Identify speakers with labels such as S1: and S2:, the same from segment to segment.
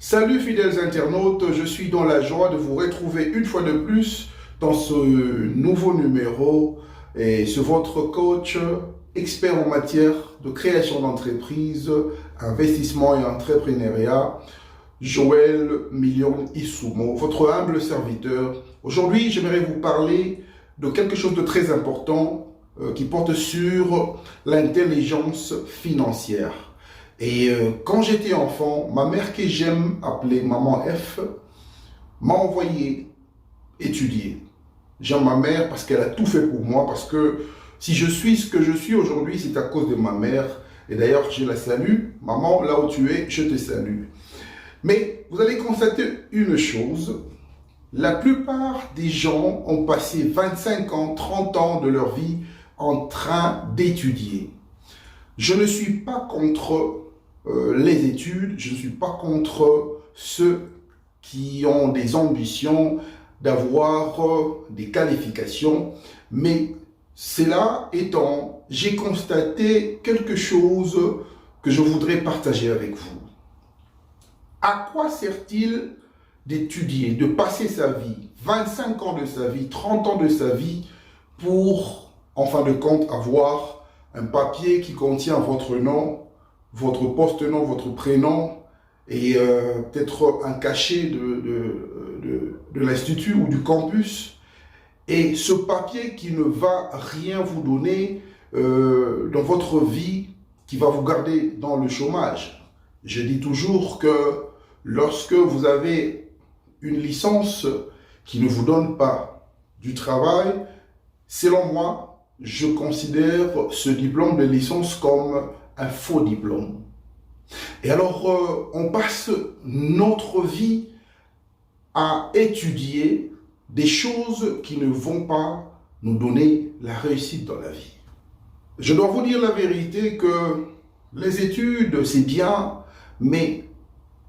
S1: Salut fidèles internautes, je suis dans la joie de vous retrouver une fois de plus dans ce nouveau numéro et c'est votre coach expert en matière de création d'entreprise, investissement et entrepreneuriat, Joël Million Isumo, votre humble serviteur. Aujourd'hui, j'aimerais vous parler de quelque chose de très important qui porte sur l'intelligence financière. Et quand j'étais enfant, ma mère, que j'aime appeler Maman F, m'a envoyé étudier. J'aime ma mère parce qu'elle a tout fait pour moi, parce que si je suis ce que je suis aujourd'hui, c'est à cause de ma mère. Et d'ailleurs, je la salue. Maman, là où tu es, je te salue. Mais vous allez constater une chose. La plupart des gens ont passé 25 ans, 30 ans de leur vie en train d'étudier. Je ne suis pas contre les études, je ne suis pas contre ceux qui ont des ambitions d'avoir des qualifications, mais cela étant, j'ai constaté quelque chose que je voudrais partager avec vous. À quoi sert-il d'étudier, de passer sa vie, 25 ans de sa vie, 30 ans de sa vie, pour, en fin de compte, avoir un papier qui contient votre nom, votre poste-nom, votre prénom et peut-être un cachet de l'institut ou du campus. Et ce papier qui ne va rien vous donner dans votre vie, qui va vous garder dans le chômage. Je dis toujours que lorsque vous avez une licence qui ne vous donne pas du travail, selon moi, je considère ce diplôme de licence comme un faux diplôme. Et alors, on passe notre vie à étudier des choses qui ne vont pas nous donner la réussite dans la vie. Je dois vous dire la vérité que les études, c'est bien, mais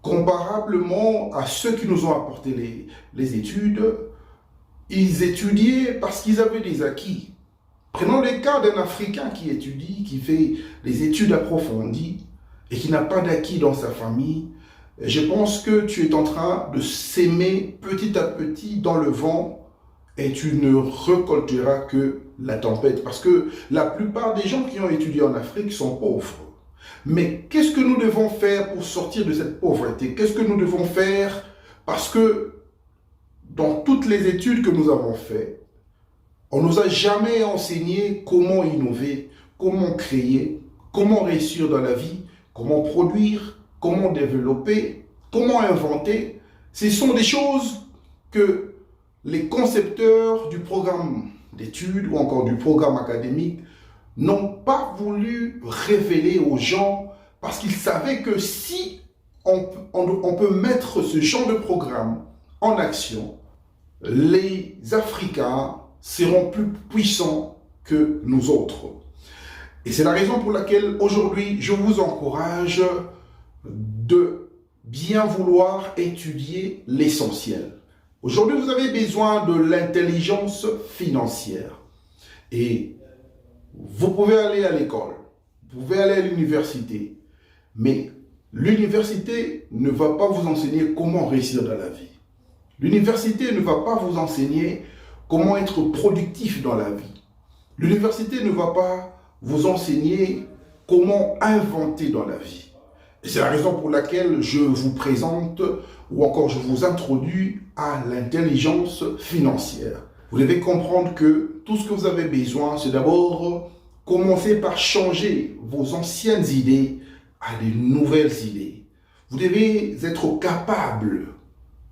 S1: comparablement à ceux qui nous ont apporté les études, ils étudiaient parce qu'ils avaient des acquis. Prenons le cas d'un Africain qui étudie, qui fait des études approfondies et qui n'a pas d'acquis dans sa famille. Je pense que tu es en train de s'aimer petit à petit dans le vent et tu ne récolteras que la tempête. Parce que la plupart des gens qui ont étudié en Afrique sont pauvres. Mais qu'est-ce que nous devons faire pour sortir de cette pauvreté? Qu'est-ce que nous devons faire? Parce que dans toutes les études que nous avons faites, on ne nous a jamais enseigné comment innover, comment créer, comment réussir dans la vie, comment produire, comment développer, comment inventer. Ce sont des choses que les concepteurs du programme d'études ou encore du programme académique n'ont pas voulu révéler aux gens parce qu'ils savaient que si on peut mettre ce genre de programme en action, les Africains seront plus puissants que nous autres. Et c'est la raison pour laquelle aujourd'hui, je vous encourage de bien vouloir étudier l'essentiel. Aujourd'hui, vous avez besoin de l'intelligence financière. Et vous pouvez aller à l'école, vous pouvez aller à l'université, mais l'université ne va pas vous enseigner comment réussir dans la vie. L'université ne va pas vous enseigner comment être productif dans la vie. L'université ne va pas vous enseigner comment inventer dans la vie. Et c'est la raison pour laquelle je vous présente ou encore je vous introduis à l'intelligence financière. Vous devez comprendre que tout ce que vous avez besoin, c'est d'abord commencer par changer vos anciennes idées à de nouvelles idées. Vous devez être capable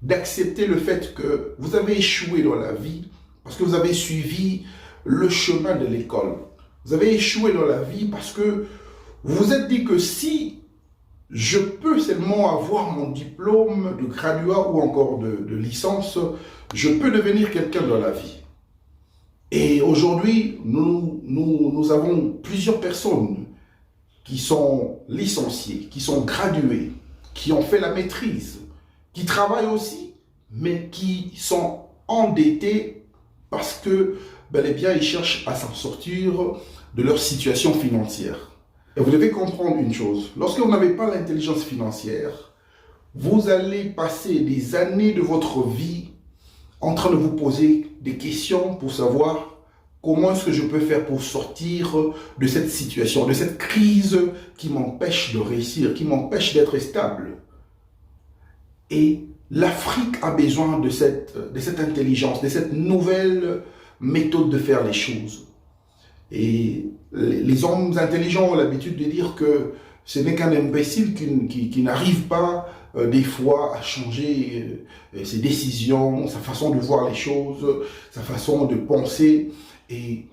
S1: d'accepter le fait que vous avez échoué dans la vie parce que vous avez suivi le chemin de l'école. Vous avez échoué dans la vie parce que vous vous êtes dit que si je peux seulement avoir mon diplôme de graduat ou encore de licence, je peux devenir quelqu'un dans la vie. Et aujourd'hui, nous avons plusieurs personnes qui sont licenciées, qui sont graduées, qui ont fait la maîtrise, qui travaillent aussi, mais qui sont endettés parce que, bel et bien, ils cherchent à s'en sortir de leur situation financière. Et vous devez comprendre une chose, lorsque vous n'avez pas l'intelligence financière, Vous allez passer des années de votre vie en train de vous poser des questions pour savoir comment est-ce que je peux faire pour sortir de cette situation, de cette crise qui m'empêche de réussir, qui m'empêche d'être stable. Et l'Afrique a besoin de cette intelligence, de cette nouvelle méthode de faire les choses. Et les hommes intelligents ont l'habitude de dire que ce n'est qu'un imbécile qui n'arrive pas des fois à changer ses décisions, sa façon de voir les choses, sa façon de penser. Et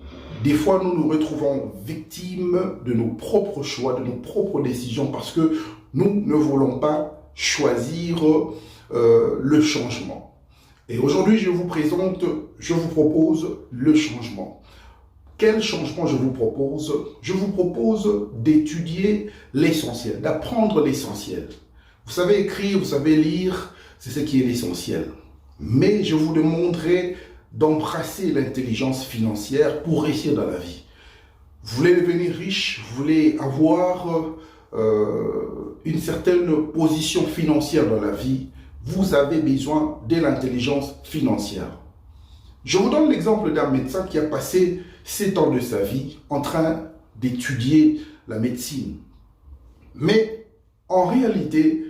S1: des fois, nous nous retrouvons victimes de nos propres choix, de nos propres décisions, parce que nous ne voulons pas choisir le changement. Et aujourd'hui, je vous propose le changement. Quel changement je vous propose? Je vous propose d'étudier l'essentiel, d'apprendre l'essentiel. Vous savez écrire, vous savez lire, c'est ce qui est l'essentiel. Mais je vous demanderai d'embrasser l'intelligence financière pour réussir dans la vie. Vous voulez devenir riche, vous voulez avoir une certaine position financière dans la vie, vous avez besoin de l'intelligence financière. Je vous donne l'exemple d'un médecin qui a passé 7 ans de sa vie en train d'étudier la médecine. Mais en réalité,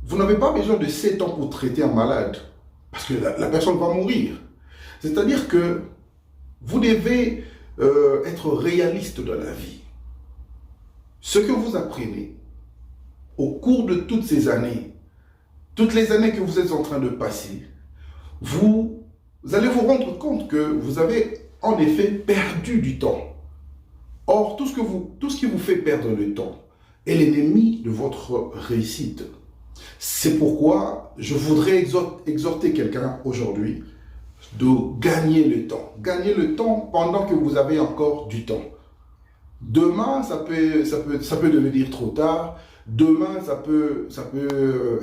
S1: vous n'avez pas besoin de 7 ans pour traiter un malade, parce que la personne va mourir. C'est-à-dire que vous devez être réaliste dans la vie. Ce que vous apprenez au cours de toutes ces années, toutes les années que vous êtes en train de passer, vous allez vous rendre compte que vous avez en effet perdu du temps. Or, tout ce qui vous fait perdre le temps est l'ennemi de votre réussite. C'est pourquoi je voudrais exhorter quelqu'un aujourd'hui de gagner le temps. Gagner le temps pendant que vous avez encore du temps. Demain, ça peut devenir trop tard. Demain, ça peut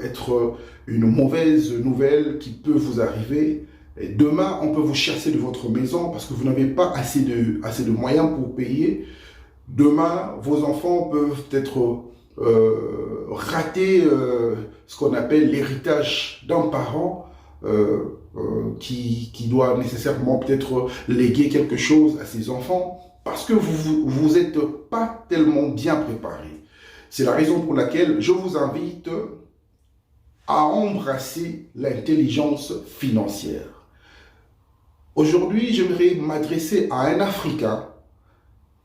S1: être une mauvaise nouvelle qui peut vous arriver. Et demain, on peut vous chasser de votre maison parce que vous n'avez pas assez de moyens pour payer. Demain, vos enfants peuvent être rater ce qu'on appelle l'héritage d'un parent qui doit nécessairement peut-être léguer quelque chose à ses enfants parce que vous êtes pas tellement bien préparé. C'est la raison pour laquelle je vous invite à embrasser l'intelligence financière. Aujourd'hui, j'aimerais m'adresser à un Africain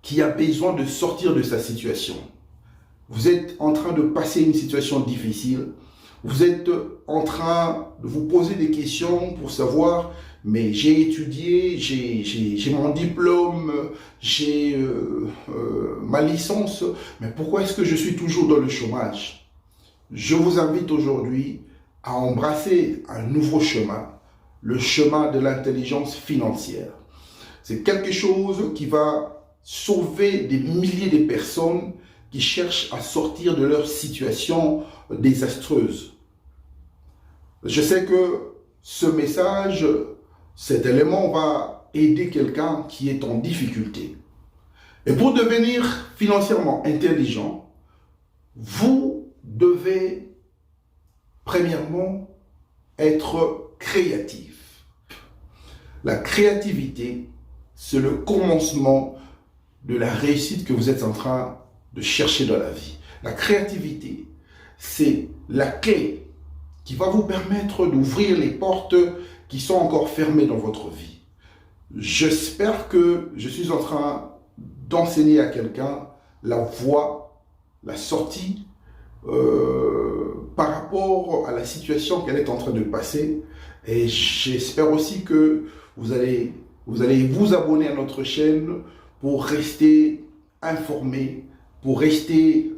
S1: qui a besoin de sortir de sa situation. Vous êtes en train de passer une situation difficile. Vous êtes en train de vous poser des questions pour savoir, mais j'ai étudié, j'ai mon diplôme, j'ai ma licence, mais pourquoi est-ce que je suis toujours dans le chômage? Je vous invite aujourd'hui à embrasser un nouveau chemin, le chemin de l'intelligence financière. C'est quelque chose qui va sauver des milliers de personnes qui cherchent à sortir de leur situation désastreuse. Je sais que ce message, cet élément va aider quelqu'un qui est en difficulté. Et pour devenir financièrement intelligent, vous devez premièrement être créatif. La créativité, c'est le commencement de la réussite que vous êtes en train de chercher dans la vie. La créativité, c'est la clé qui va vous permettre d'ouvrir les portes qui sont encore fermées dans votre vie. J'espère que je suis en train d'enseigner à quelqu'un la voie, la sortie par rapport à la situation qu'elle est en train de passer. Et j'espère aussi que vous allez vous abonner à notre chaîne pour rester informé, pour rester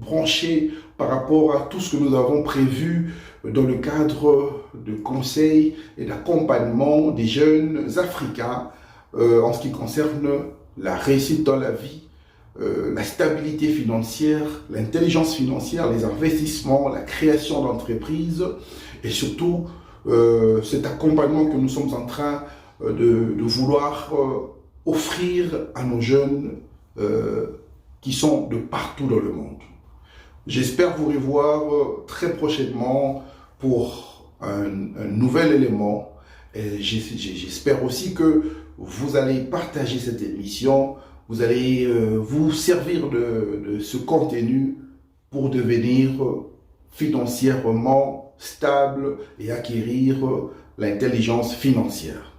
S1: branché par rapport à tout ce que nous avons prévu dans le cadre de conseils et d'accompagnement des jeunes Africains en ce qui concerne la réussite dans la vie, la stabilité financière, l'intelligence financière, les investissements, la création d'entreprises et surtout cet accompagnement que nous sommes en train de vouloir offrir à nos jeunes qui sont de partout dans le monde. J'espère vous revoir très prochainement pour un nouvel élément. Et j'espère aussi que vous allez partager cette émission, vous allez vous servir de ce contenu pour devenir financièrement stable et acquérir l'intelligence financière.